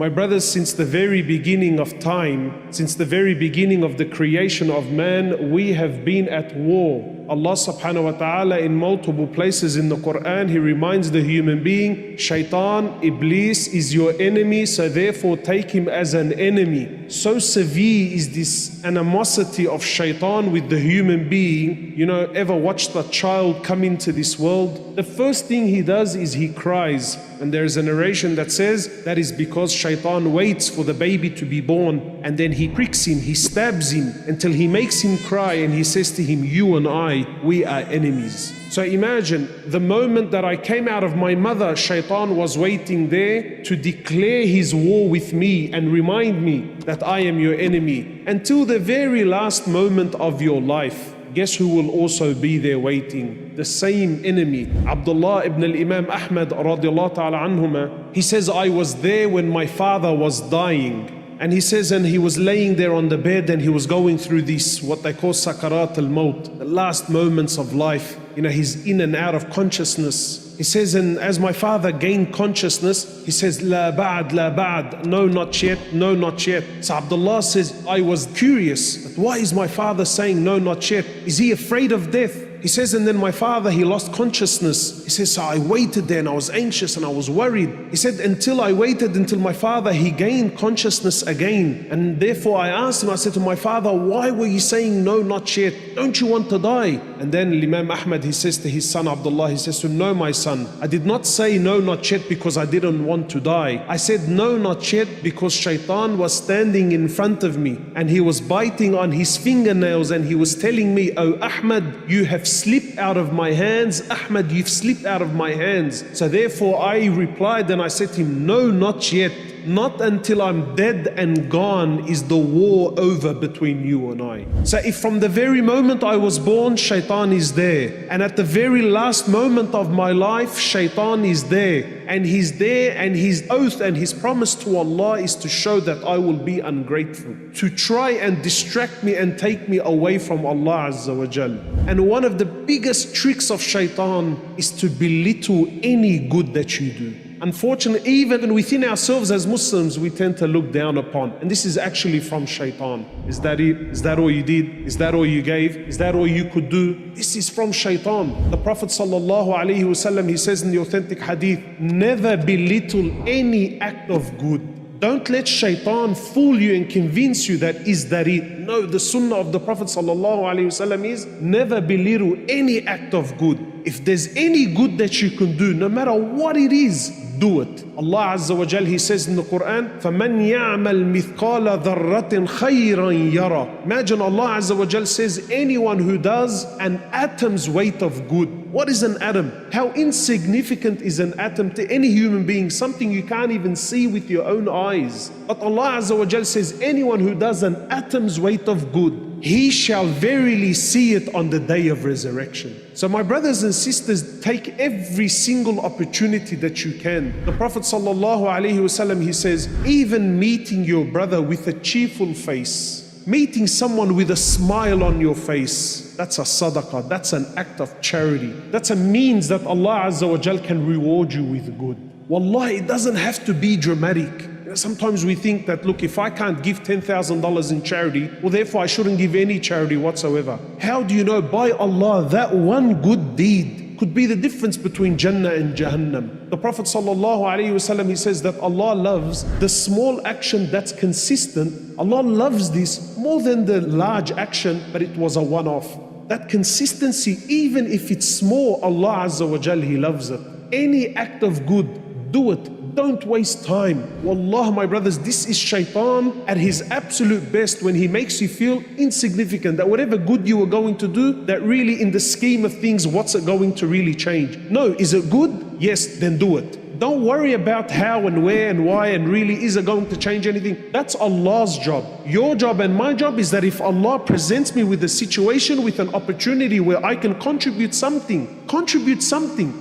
My brothers, since the very beginning of time, since the very beginning of the creation of man, we have been at war. Allah subhanahu wa ta'ala in multiple places in the Quran, He reminds the human being, Shaitan, Iblis is your enemy, so therefore take him as an enemy. So severe is this animosity of Shaitan with the human being. You know, ever watched a child come into this world? The first thing he does is he cries. And there is a narration that says that is because Shaitan waits for the baby to be born, and then he pricks him, he stabs him until he makes him cry, and he says to him, you and I, we are enemies. So imagine the moment that I came out of my mother, Shaitan was waiting there to declare his war with me and remind me that I am your enemy. Until the very last moment of your life, guess who will also be there waiting? The same enemy. Abdullah ibn al-Imam Ahmad radiallahu ta'ala anhuma, he says, I was there when my father was dying. And he says, and he was laying there on the bed and he was going through these, what they call sakarat al-maut, the last moments of life. You know, he's in and out of consciousness. He says, and as my father gained consciousness, he says, la ba'd, no, not yet, no, not yet. So Abdullah says, I was curious, why is my father saying no, not yet? Is he afraid of death? He says, and then my father, he lost consciousness. He says, so I waited there and I was anxious and I was worried. He said, until I waited until my father, he gained consciousness again. And therefore I asked him, I said to my father, why were you saying no, not yet? Don't you want to die? And then Imam Ahmad, he says to his son Abdullah, he says to him, no, my son, I did not say no, not yet because I didn't want to die. I said no, not yet because Shaitan was standing in front of me and he was biting on his fingernails and he was telling me, oh Ahmad, you have slipped out of my hands. Ahmad, you've slipped out of my hands. So therefore I replied and I said to him, no, not yet. Not until I'm dead and gone is the war over between you and I. So if from the very moment I was born, Shaitan is there, and at the very last moment of my life, Shaitan is there, and he's there, and his oath and his promise to Allah is to show that I will be ungrateful, to try and distract me and take me away from Allah Azza wa Jal. And one of the biggest tricks of Shaitan is to belittle any good that you do. Unfortunately, even within ourselves as Muslims, we tend to look down upon. And this is actually from Shaitan. Is that it? Is that all you did? Is that all you gave? Is that all you could do? This is from Shaitan. The Prophet ﷺ, he says in the authentic hadith, never belittle any act of good. Don't let Shaitan fool you and convince you that is that it. No, the sunnah of the Prophet ﷺ is never belittle any act of good. If there's any good that you can do, no matter what it is, do it. Allah Azza wa Jal, He says in the Quran, فَمَنْ يَعْمَلْ مِثْقَالَ ذَرَّةٍ خَيْرًا يَرَى. Imagine Allah Azza wa Jal says, anyone who does an atom's weight of good. What is an atom? How insignificant is an atom to any human being? Something you can't even see with your own eyes. But Allah Azza wa Jal says, anyone who does an atom's weight of good, he shall verily see it on the day of resurrection. So my brothers and sisters, take every single opportunity that you can. The Prophet ﷺ, he says, even meeting your brother with a cheerful face, meeting someone with a smile on your face, that's a sadaqah, that's an act of charity. That's a means that Allah Azza wa Jal can reward you with good. Wallahi, it doesn't have to be dramatic. Sometimes we think that, look, if I can't give $10,000 in charity, well, therefore I shouldn't give any charity whatsoever. How do you know? By Allah, that one good deed could be the difference between Jannah and Jahannam. The Prophet ﷺ, he says that Allah loves the small action that's consistent. Allah loves this more than the large action, but it was a one-off. That consistency, even if it's small, Allah Azza wa Jal, He loves it. Any act of good, do it. Don't waste time. Wallah, my brothers, this is Shaitan at his absolute best when he makes you feel insignificant, that whatever good you were going to do, that really in the scheme of things, what's it going to really change? No, is it good? Yes, then do it. Don't worry about how and where and why and really is it going to change anything. That's Allah's job. Your job and my job is that if Allah presents me with a situation, with an opportunity where I can contribute something.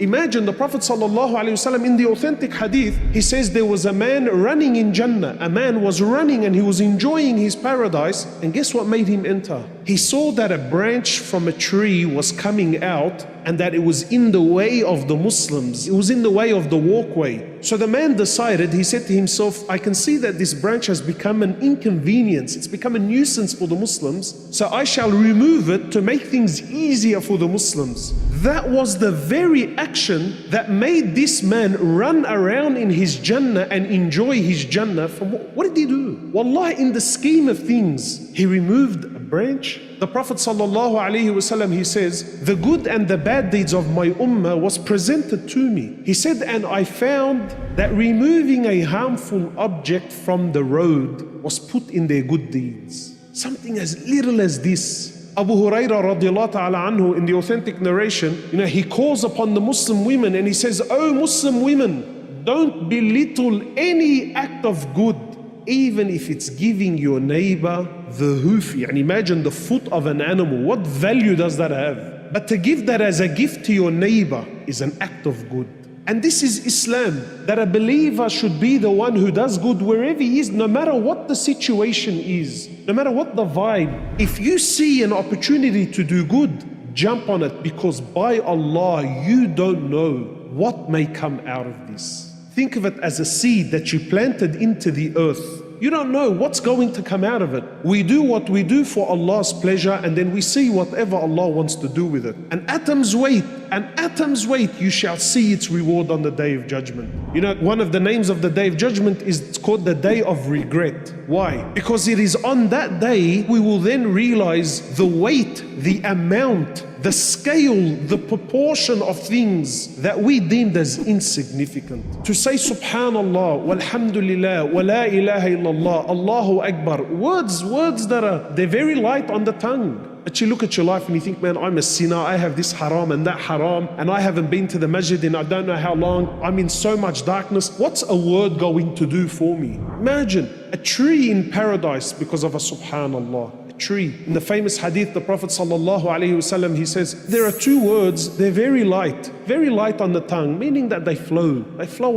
Imagine the Prophet ﷺ in the authentic hadith, he says there was a man running in Jannah. A man was running and he was enjoying his paradise, and guess what made him enter? He saw that a branch from a tree was coming out and that it was in the way of the Muslims. It was in the way of the walkway. So the man decided, he said to himself, I can see that this branch has become an inconvenience. It's become a nuisance for the Muslims. So I shall remove it to make things easier for the Muslims. That was the very action that made this man run around in his Jannah and enjoy his Jannah. From what did he do? Wallah, in the scheme of things, he removed a branch. The Prophet ﷺ, he says, the good and the bad deeds of my ummah was presented to me. He said, and I found that removing a harmful object from the road was put in their good deeds. Something as little as this. Abu Hurairah radiallahu ta'ala anhu, in the authentic narration, he calls upon the Muslim women and he says, "O Muslim women, don't belittle any act of good, even if it's giving your neighbor the hoof." And imagine the foot of an animal. What value does that have? But to give that as a gift to your neighbor is an act of good. And this is Islam, that a believer should be the one who does good wherever he is, no matter what the situation is, no matter what the vibe. If you see an opportunity to do good, jump on it, because by Allah, you don't know what may come out of this. Think of it as a seed that you planted into the earth. You don't know what's going to come out of it. We do what we do for Allah's pleasure, and then we see whatever Allah wants to do with it. An atom's weight, you shall see its reward on the Day of Judgment. One of the names of the Day of Judgment is called the Day of Regret. Why? Because it is on that day we will then realize the weight, the amount, the scale, the proportion of things that we deemed as insignificant. To say Subhanallah, Walhamdulillah, Wa la ilaha illallah, Allahu Akbar, words that they're very light on the tongue. But you look at your life and you think, man, I'm a sinner, I have this haram and that haram, and I haven't been to the masjid in I don't know how long, I'm in so much darkness. What's a word going to do for me? Imagine a tree in paradise because of a Subhanallah. Tree. In the famous hadith, the Prophet ﷺ, he says, there are two words, they're very light on the tongue, meaning that they flow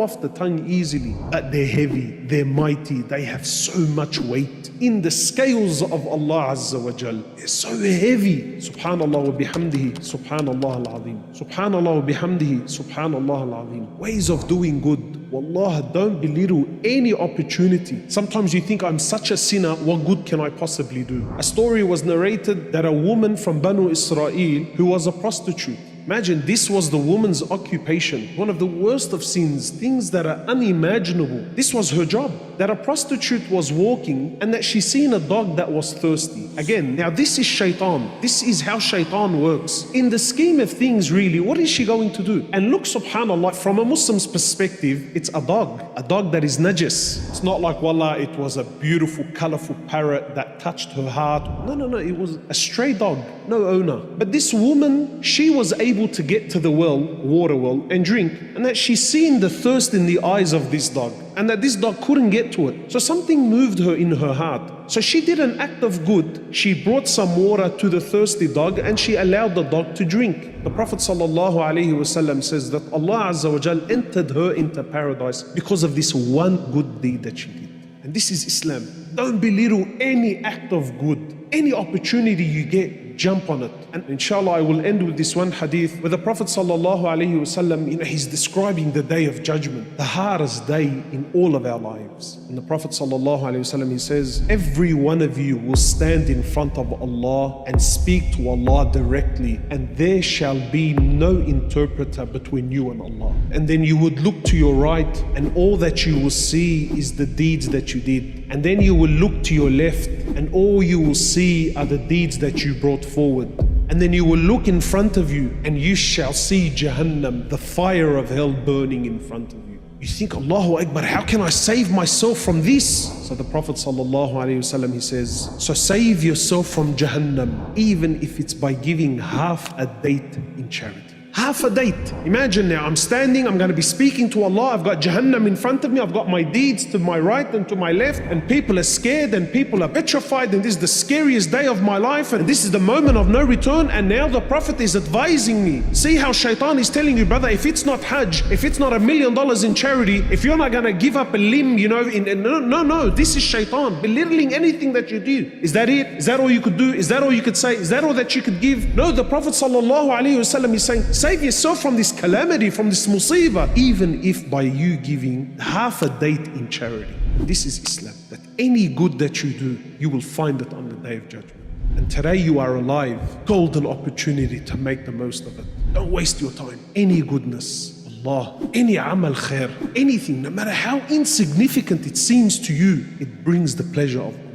off the tongue easily, but they're heavy, they're mighty, they have so much weight in the scales of Allah Azza wa Jal. They're so heavy. Subhanallah wa bihamdihi, Subhanallah al-Azim. Subhanallah wa bihamdihi, Subhanallah al-Azim. Ways of doing good. Wallah, don't belittle any opportunity. Sometimes you think, I'm such a sinner, what good can I possibly do? A story was narrated that a woman from Banu Israel who was a prostitute. Imagine, this was the woman's occupation, one of the worst of sins, things that are unimaginable. This was her job, that a prostitute was walking and that she seen a dog that was thirsty. Again, now this is shaitan. This is how shaitan works. In the scheme of things, really, what is she going to do? And look, subhanAllah, from a Muslim's perspective, it's a dog that is najis. It's not like, wallah, it was a beautiful, colorful parrot that touched her heart. No, it was a stray dog, no owner. But this woman, she was able to get to the water well, and drink, and that she seen the thirst in the eyes of this dog, and that this dog couldn't get to it. So something moved her in her heart. So she did an act of good. She brought some water to the thirsty dog and she allowed the dog to drink. The Prophet ﷺ says that Allah Azza wa Jal entered her into paradise because of this one good deed that she did. And this is Islam. Don't belittle any act of good. Any opportunity you get, jump on it. And inshallah, I will end with this one hadith where the Prophet ﷺ, he's describing the Day of Judgment, the hardest day in all of our lives. And the Prophet ﷺ, he says, every one of you will stand in front of Allah and speak to Allah directly, and there shall be no interpreter between you and Allah. And then you would look to your right, and all that you will see is the deeds that you did. And then you will look to your left, and all you will see are the deeds that you brought forward. And then you will look in front of you, and you shall see Jahannam, the fire of hell, burning in front of you. You think, Allahu Akbar, how can I save myself from this? So the Prophet ﷺ, he says, so save yourself from Jahannam, even if it's by giving half a date in charity. Half a date. Imagine now, I'm standing, I'm going to be speaking to Allah, I've got Jahannam in front of me, I've got my deeds to my right and to my left, and people are scared and people are petrified, and this is the scariest day of my life, and this is the moment of no return. And now the Prophet is advising me. See how shaitan is telling you, brother, if it's not Hajj, if it's not $1 million in charity, if you're not going to give up a limb, no, this is shaitan, belittling anything that you do. Is that it? Is that all you could do? Is that all you could say? Is that all that you could give? No, the Prophet ﷺ is saying, Save yourself from this calamity, from this musibah, even if by you giving half a date in charity. This is Islam, that any good that you do, you will find it on the Day of Judgment. And today you are alive, golden opportunity to make the most of it. Don't waste your time. Any goodness, Allah, any amal khair, anything, no matter how insignificant it seems to you, it brings the pleasure of Allah.